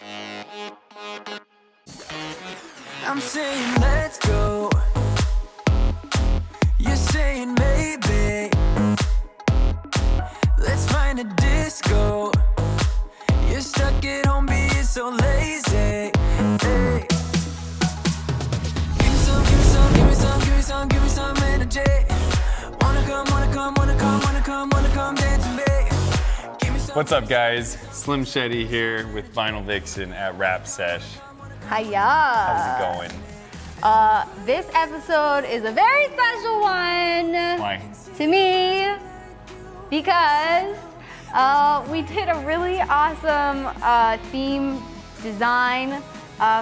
I'm saying let's go. You're saying maybe. Let's find a disco. You're stuck at home being so lazy. Hey. Give me some, give me some, give me some, give me some, give me some energy. Wanna come, wanna come, wanna come, wanna come, wanna come dance with me. Give me some. What's up, guys? Slim Shetty here with Vinyl Vixen at Wrapsesh. Hiya! How's it going? This episode is a very special one. Why? To me, because we did a really awesome theme design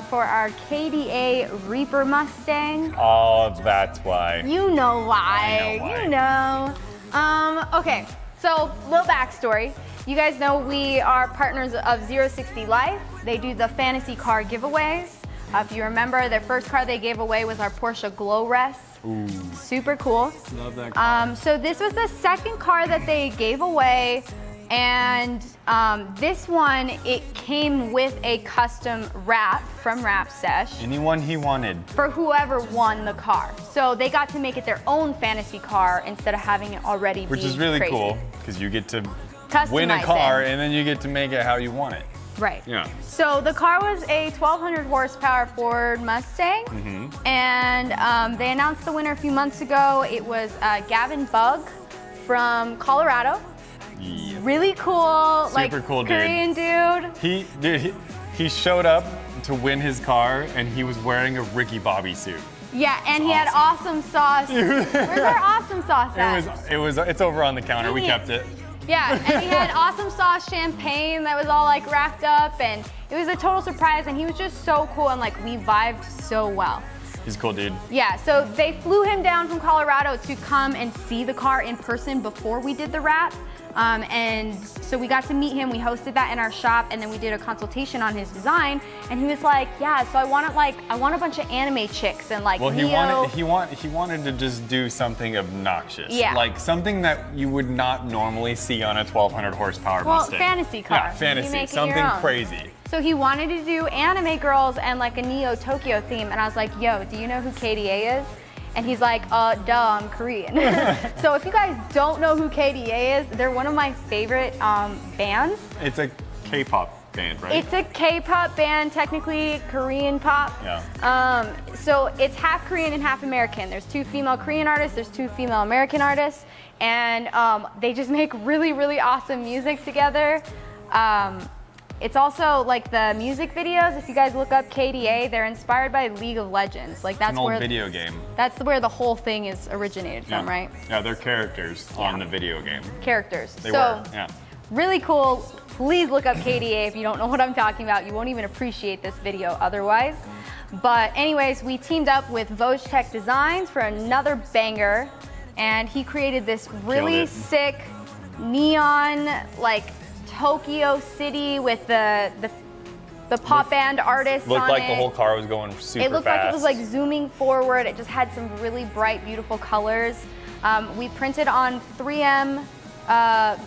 for our KDA Reaper Mustang. Oh, that's why. You know why. I know why. You know. Okay, so little backstory. You guys know we are partners of ZeroSixty Life. They do the fantasy car giveaways. If you remember, their first car they gave away was our Porsche Glow Rest. Ooh. Super cool. Love that car. So this was the second car that they gave away, and this one, it came with a custom wrap from Wrapsesh Anyone he wanted. for whoever won the car. So they got to make it their own fantasy car instead of having it already Which be is really crazy. cool, because you get to Customize win a car it. and then you get to make it how you want it. Right. Yeah. So the car was a 1,200 horsepower Ford Mustang, and they announced the winner a few months ago. It was Gavin Bug from Colorado. Yeah. Really cool, Super cool dude. Korean dude. He showed up to win his car and he was wearing a Ricky Bobby suit. Yeah, and he had awesome sauce. Where's our awesome sauce at? It's over on the counter. We kept it. Yeah, and he had awesome sauce champagne that was all like wrapped up, and it was a total surprise, and he was just so cool, and like we vibed so well. He's a cool dude. Yeah, so they flew him down from Colorado to come and see the car in person before we did the wrap. And so we got to meet him, we hosted that in our shop, and then we did a consultation on his design, and he was like, yeah, so I want a bunch of anime chicks and like Well, Neo. he wanted to just do something obnoxious. Yeah. Like something that you would not normally see on a 1,200 horsepower Well, Mustang. fantasy car. Yeah, You fantasy. make it Something your own. crazy. So he wanted to do anime girls and like a Neo Tokyo theme, and I was like, yo, do you know who KDA is? And he's like, duh, I'm Korean. So if you guys don't know who KDA is, they're one of my favorite bands. It's a K-pop band, right? It's a K-pop band, technically Korean pop. Yeah. So it's half Korean and half American. There's 2 female Korean artists, there's 2 female American artists, and they just make really, really awesome music together. It's also like the music videos. If you guys look up KDA, they're inspired by League of Legends. Like that's It's an old where video game. that's where the whole thing is originated from, Yeah. right? Yeah, they're characters on the video game. Characters. They so were, yeah. really cool. Please look up KDA if you don't know what I'm talking about. You won't even appreciate this video otherwise. But anyways, we teamed up with Tech Designs for another banger, and he created this really it. sick neon like Tokyo City with the pop band artists Looked on like it. the whole car was going super It looked fast. like it was like zooming forward. It just had some really bright, beautiful colors. We printed on 3M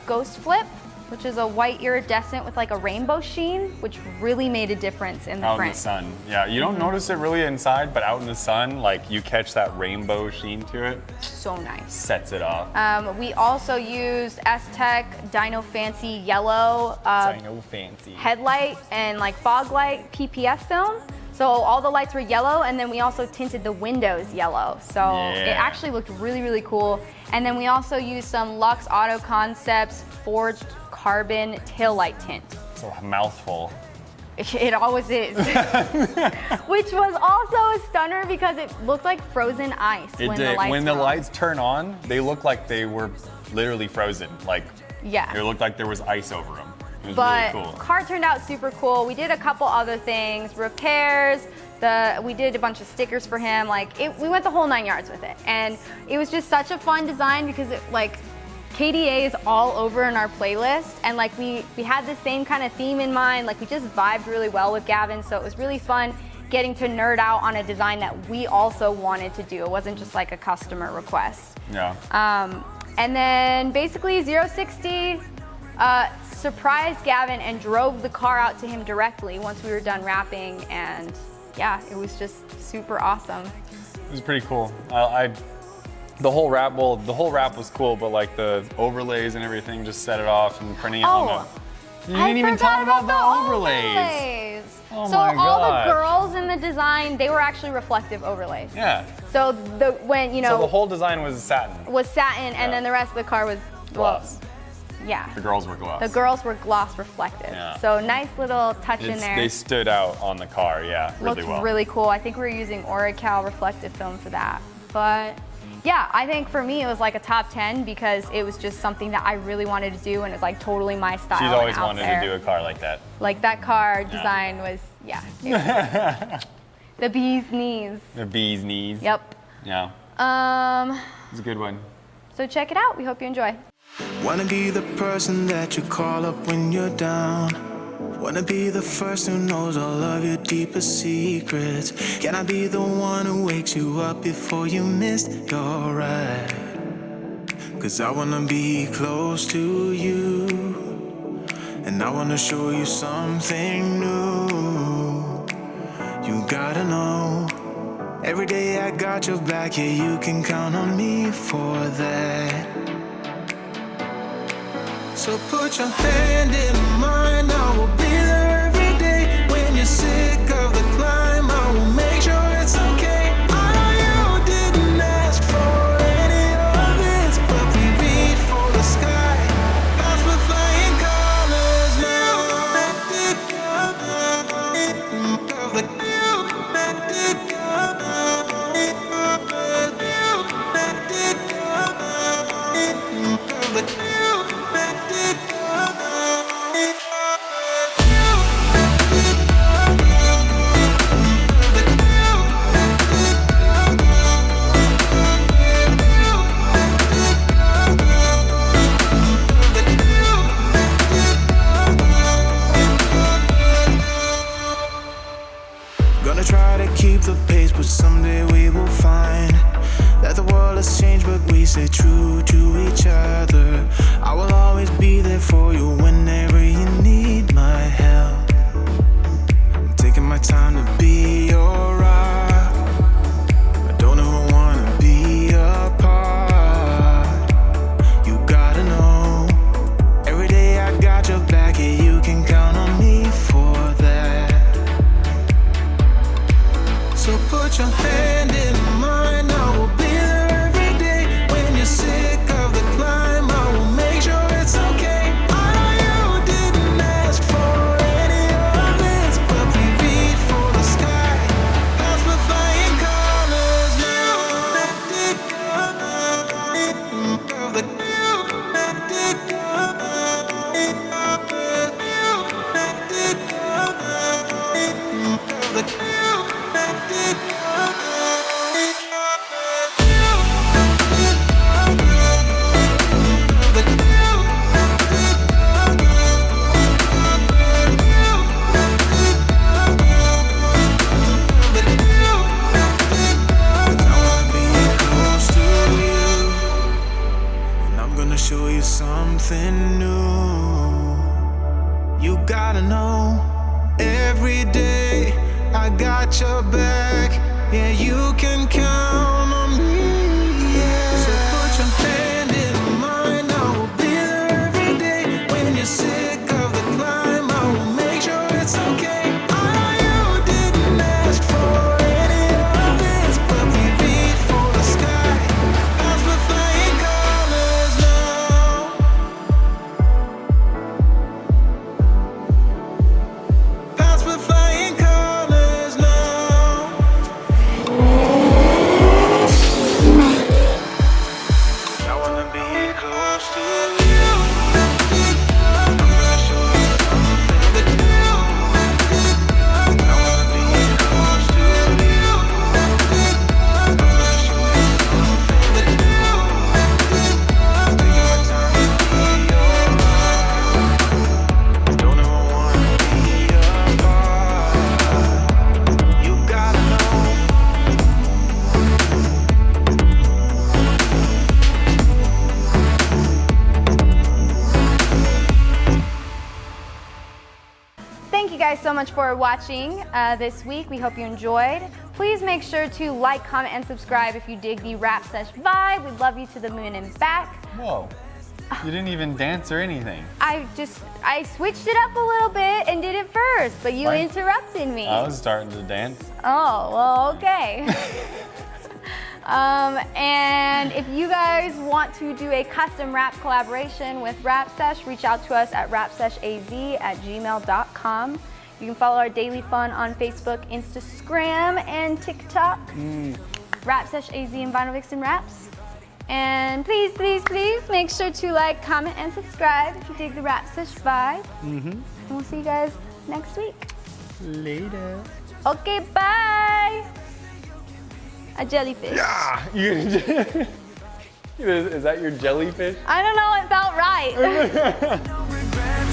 Ghost Flip, which is a white iridescent with like a rainbow sheen, which really made a difference in the out print. in the sun. Yeah, you don't notice it really inside, but out in the sun, like you catch that rainbow sheen to it. So nice. Sets it off. We also used S-Tech Dino Fancy yellow Dino fancy. headlight and like fog light PPF film. So all the lights were yellow, and then we also tinted the windows yellow. So it Yeah. actually looked really, really cool. And then we also used some Lux Auto Concepts forged carbon taillight tint. It's a mouthful. It always is. Which was also a stunner because it looked like frozen ice It when did. the lights When were the on. lights turn on, they look like they were literally frozen. Like Yeah. it looked like there was ice over them. It was But really cool. car turned out super cool. We did a couple other things, repairs. We did a bunch of stickers for him. We went the whole 9 yards with it, and it was just such a fun design because KDA is all over in our playlist, and we had the same kind of theme in mind. We just vibed really well with Gavin, so it was really fun getting to nerd out on a design that we also wanted to do. It wasn't just like a customer request. Yeah. And then basically ZeroSixty surprised Gavin and drove the car out to him directly once we were done wrapping, and yeah, it was just super awesome. It was pretty cool. The whole wrap was cool, but like the overlays and everything just set it off, and printing it on the. You didn't even talk about the overlays. Oh so my all gosh. the girls in the design, they were actually reflective overlays. Yeah. So the whole design was satin. And then the rest of the car was Gloss. Yeah. The girls were gloss. The girls were gloss reflective. Yeah. So nice little touch in there. They stood out on the car, yeah, really Looked well. really cool. I think we were using Oracal reflective film for that. But yeah, I think for me it was like a top 10 because it was just something that I really wanted to do, and it's like totally my style. She's always out wanted there. to do a car like that. Like that car design was, it was the bee's knees. The bee's knees. Yep. Yeah. It's a good one. So check it out. We hope you enjoy. Wanna be the person that you call up when you're down. Wanna be the first who knows all of your deepest secrets. Can I be the one who wakes you up before you missed your ride? 'Cause I wanna be close to you, and I wanna show you something new. You gotta know, every day I got your back, yeah, you can count on me for that. So put your hand in mine, I will be there every day. When you're sick of the climb, I will make sure it's okay. I know you didn't ask for any of this, but we reach for the sky. As we're flying colors now. Gonna try to keep the pace, but someday we will find that the world has changed, but we stay true to each other. I will always be there for you whenever you need my help. I'm taking my time to be your rock. I don't ever wanna be apart. You gotta know, every day I got your back, yeah, you can count on me for that. So put your hand in mine, I will be there every day. When you're sick of the climb, I will make sure it's okay. I know you didn't ask for any of this, but we reach for the sky. As we're flying colors now. Show you something new. You gotta know, every day I got your back. Yeah, you can count on me. Yeah. So put your hand in mine, I will be there every day. When you're sick of the climb, I will make sure it's okay. I know you didn't ask for any of this, but we reach for the sky. As we're flying colors now. As we're flying colors now. much for watching this week. We hope you enjoyed. Please make sure to like, comment, and subscribe if you dig the Wrapsesh vibe. We'd love you to the moon and back. Whoa. You didn't even dance or anything. I switched it up a little bit and did it first, but you interrupted me. I was starting to dance. Oh, well, okay. And if you guys want to do a custom rap collaboration with Wrapsesh, reach out to us at wrapseshaz@gmail.com. You can follow our daily fun on Facebook, Instagram, and TikTok. Wrapsesh AZ and Vinyl Vixen Raps. And please, please, please make sure to like, comment, and subscribe if you dig the Wrapsesh vibe. And we'll see you guys next week. Later. Okay, bye. A jellyfish. Yeah. Is that your jellyfish? I don't know, it felt right.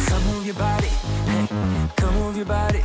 Come move your body, hey, come move your body.